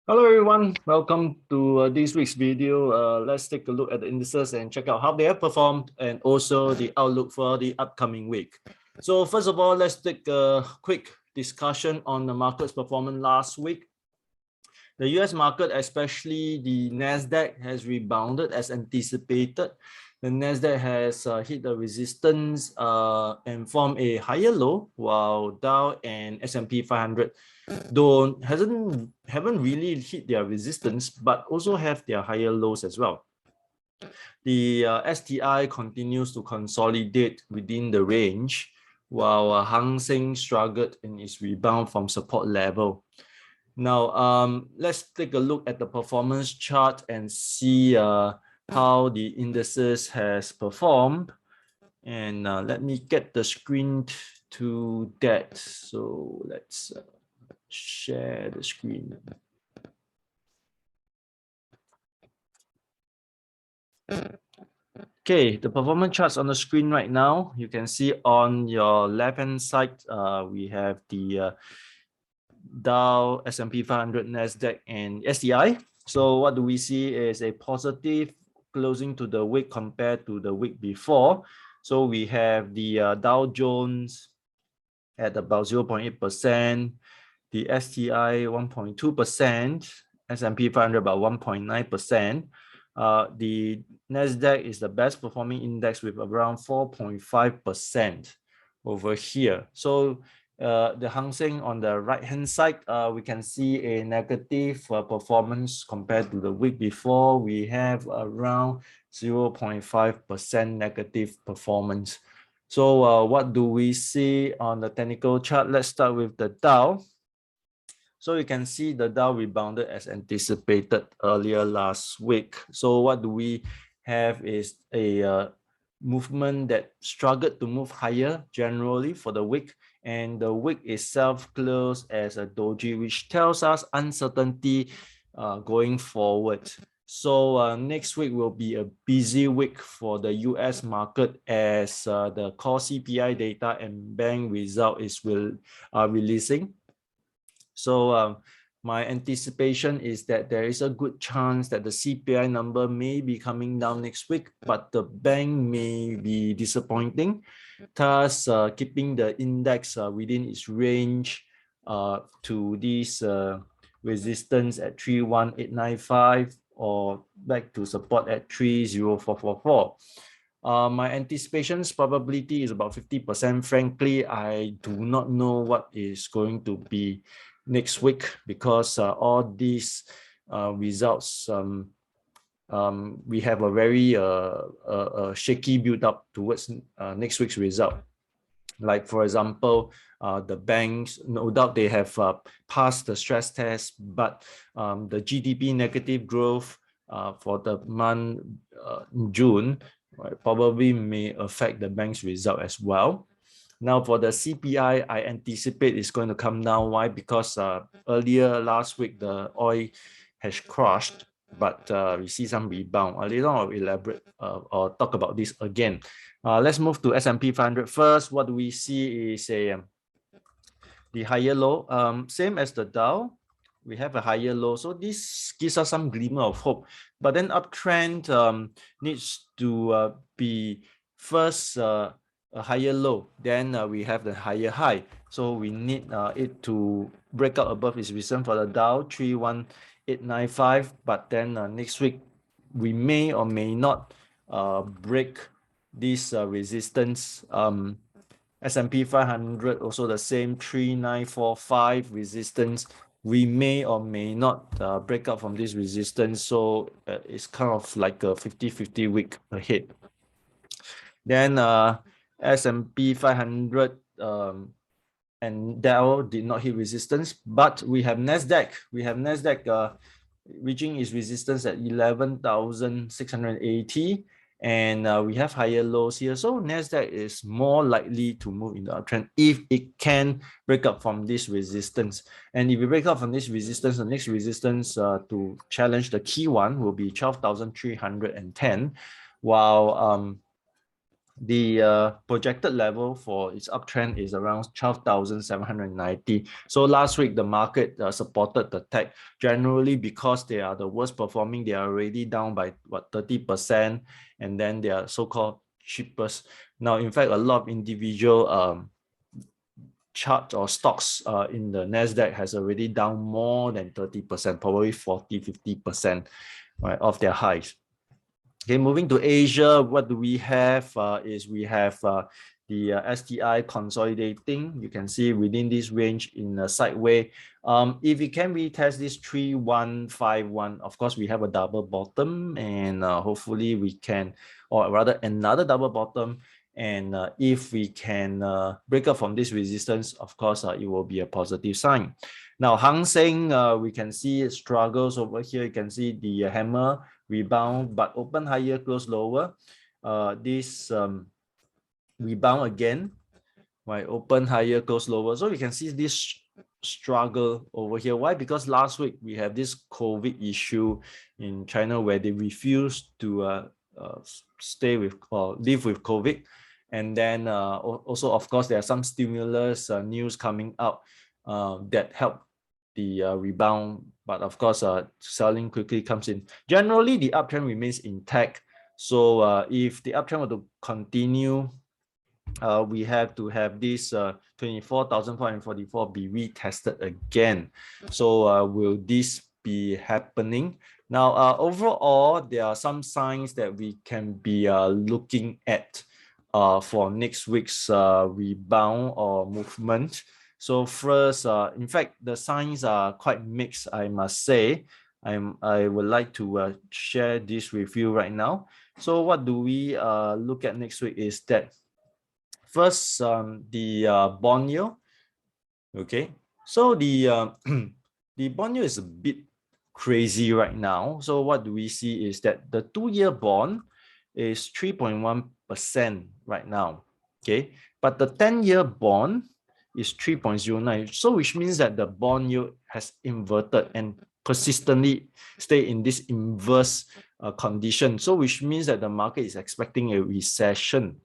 Hello everyone, welcome to this week's video. Let's take a look at the indices and check out how they have performed and also the outlook for the upcoming week. So first of all, let's take a quick discussion on the market's performance last week. The US market, especially the Nasdaq, has rebounded as anticipated. The Nasdaq has hit the resistance and formed a higher low, while Dow and S&P 500 haven't really hit their resistance, but also have their higher lows as well. The STI continues to consolidate within the range, while Hang Seng struggled in its rebound from support level. Now, let's take a look at the performance chart and see how the indices has performed. And let me get the screen to that. So let's share the screen. Okay, the performance charts on the screen right now. You can see on your left-hand side, we have the Dow, S&P 500, Nasdaq, and STI. So what do we see is a positive closing to the week compared to the week before. So we have the Dow Jones at about 0.8%, the STI 1.2%, S&P 500 about 1.9%. The Nasdaq is the best performing index with around 4.5% over here. So the Hang Seng on the right hand side, we can see a negative performance compared to the week before. We have around 0.5% negative performance. So what do we see on the technical chart? Let's start with the Dow. So you can see the Dow rebounded as anticipated earlier last week. So what do we have is a movement that struggled to move higher generally for the week, and the week itself closed as a doji, which tells us uncertainty going forward. So next week will be a busy week for the US market as the core CPI data and bank result is releasing. So my anticipation is that there is a good chance that the CPI number may be coming down next week, but the bank may be disappointing, thus keeping the index within its range to this resistance at 31895 or back to support at 30444. My anticipation's probability is about 50%. Frankly, I do not know what is going to be next week because all these results, we have a very shaky build up towards next week's result. Like for example, the banks, no doubt they have passed the stress test, but the GDP negative growth for the month in June probably may affect the bank's result as well. Now for the CPI, I anticipate it's going to come down. Why? Because earlier last week, the oil has crashed, but we see some rebound. Later on, I'll elaborate or talk about this again. Let's move to S&P 500 first. What we see is the higher low, same as the Dow. We have a higher low, so this gives us some glimmer of hope. But then uptrend needs to be first a higher low, then we have the higher high. So we need it to break out above its resistance for the Dow 31895. But then next week we may or may not break this resistance. S&P 500 also the same 3945 resistance. We may or may not break out from this resistance, so it's kind of like a 50-50 week ahead. Then S&P 500 and Dow did not hit resistance, but we have Nasdaq. We have Nasdaq reaching its resistance at 11,680. And we have higher lows here. So Nasdaq is more likely to move in the uptrend if it can break up from this resistance. And if we break up from this resistance, the next resistance to challenge the key one will be 12,310, while the projected level for its uptrend is around 12,790. So last week, the market supported the tech generally because they are the worst performing. They are already down by what 30%, and then they are so-called cheapest. Now, in fact, a lot of individual chart or stocks in the NASDAQ has already down more than 30%, probably 40-50%, right, of their highs. Okay, moving to Asia, what do we have is we have the STI consolidating. You can see within this range in a sideway. If we can retest this 3151, of course, we have a double bottom, and hopefully we can, or rather another double bottom. And if we can break up from this resistance, of course, it will be a positive sign. Now, Hang Seng, we can see it struggles over here. You can see the hammer rebound, but open higher, close lower. This rebound again, right? Open higher, close lower. So you can see this struggle over here. Why? Because last week we have this COVID issue in China where they refused to stay with or live with COVID. And then also, of course, there are some stimulus news coming out that help the rebound, but of course, selling quickly comes in. Generally, the uptrend remains intact. So if the uptrend were to continue, we have to have this 24,444 be retested again. So will this be happening? Now, overall, there are some signs that we can be looking at for next week's rebound or movement. So first, in fact, the signs are quite mixed, I must say. I would like to share this with you right now. So what do we look at next week is that first, the bond yield. Okay, so the the bond yield is a bit crazy right now. So what do we see is that the 2-year bond is 3.1% right now. Okay, but the 10-year bond is 3.09. So which means that the bond yield has inverted and persistently stay in this inverse condition. So which means that the market is expecting a recession.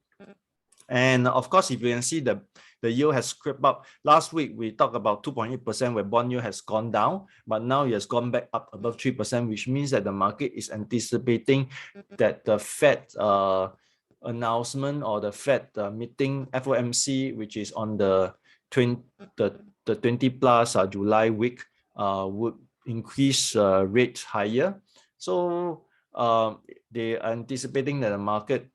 And of course, if you can see the yield has crept up. Last week, we talked about 2.8% where bond yield has gone down, but now it has gone back up above 3%, which means that the market is anticipating that the Fed announcement or the Fed meeting FOMC, which is on the 20 plus July week, would increase rates higher. So they are anticipating that the market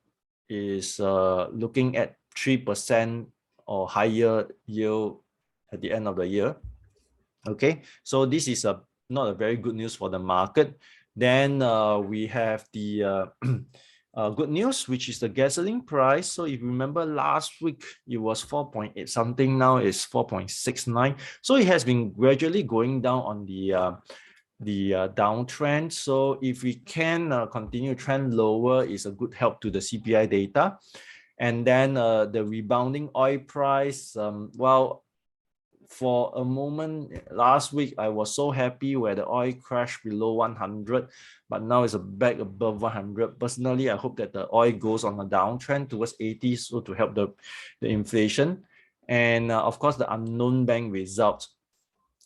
is looking at 3% or higher yield at the end of the year. Okay, so this is not a very good news for the market. Then we have the good news, which is the gasoline price. So if you remember last week, it was 4.8 something, now it's 4.69. So it has been gradually going down on the downtrend. So if we can continue trend lower, is a good help to the CPI data. And then the rebounding oil price, well, for a moment last week, I was so happy where the oil crashed below 100, but now it's back above 100. Personally, I hope that the oil goes on a downtrend towards 80, so to help the inflation. And of course, the unknown bank results.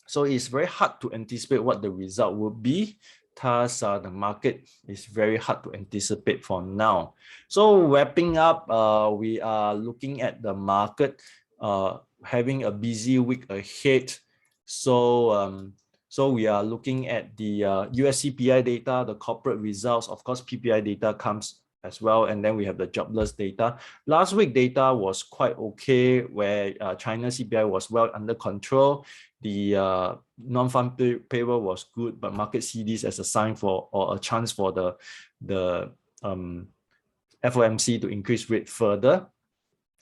So it's very hard to anticipate what the result will be. Thus, the market is very hard to anticipate for now. So wrapping up, we are looking at the market having a busy week ahead. So so we are looking at the US CPI data, the corporate results. Of course, PPI data comes as well, and then we have the jobless data. Last week data was quite okay, where China CPI was well under control. The non-farm payroll was good, but market see this as a sign for or a chance for the FOMC to increase rate further.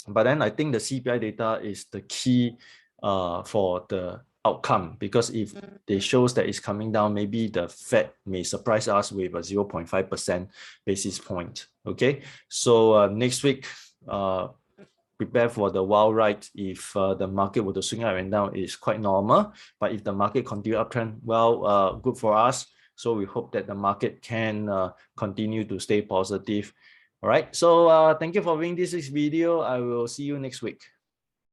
But then I think the CPI data is the key for the outcome, because if they shows that it's coming down, maybe the Fed may surprise us with a 0.5% basis point. Okay, so next week, prepare for the wild ride. If the market were to swing up and down, is quite normal. But if the market continue uptrend, well, good for us. So we hope that the market can continue to stay positive. All right. So thank you for viewing this week's video. I will see you next week.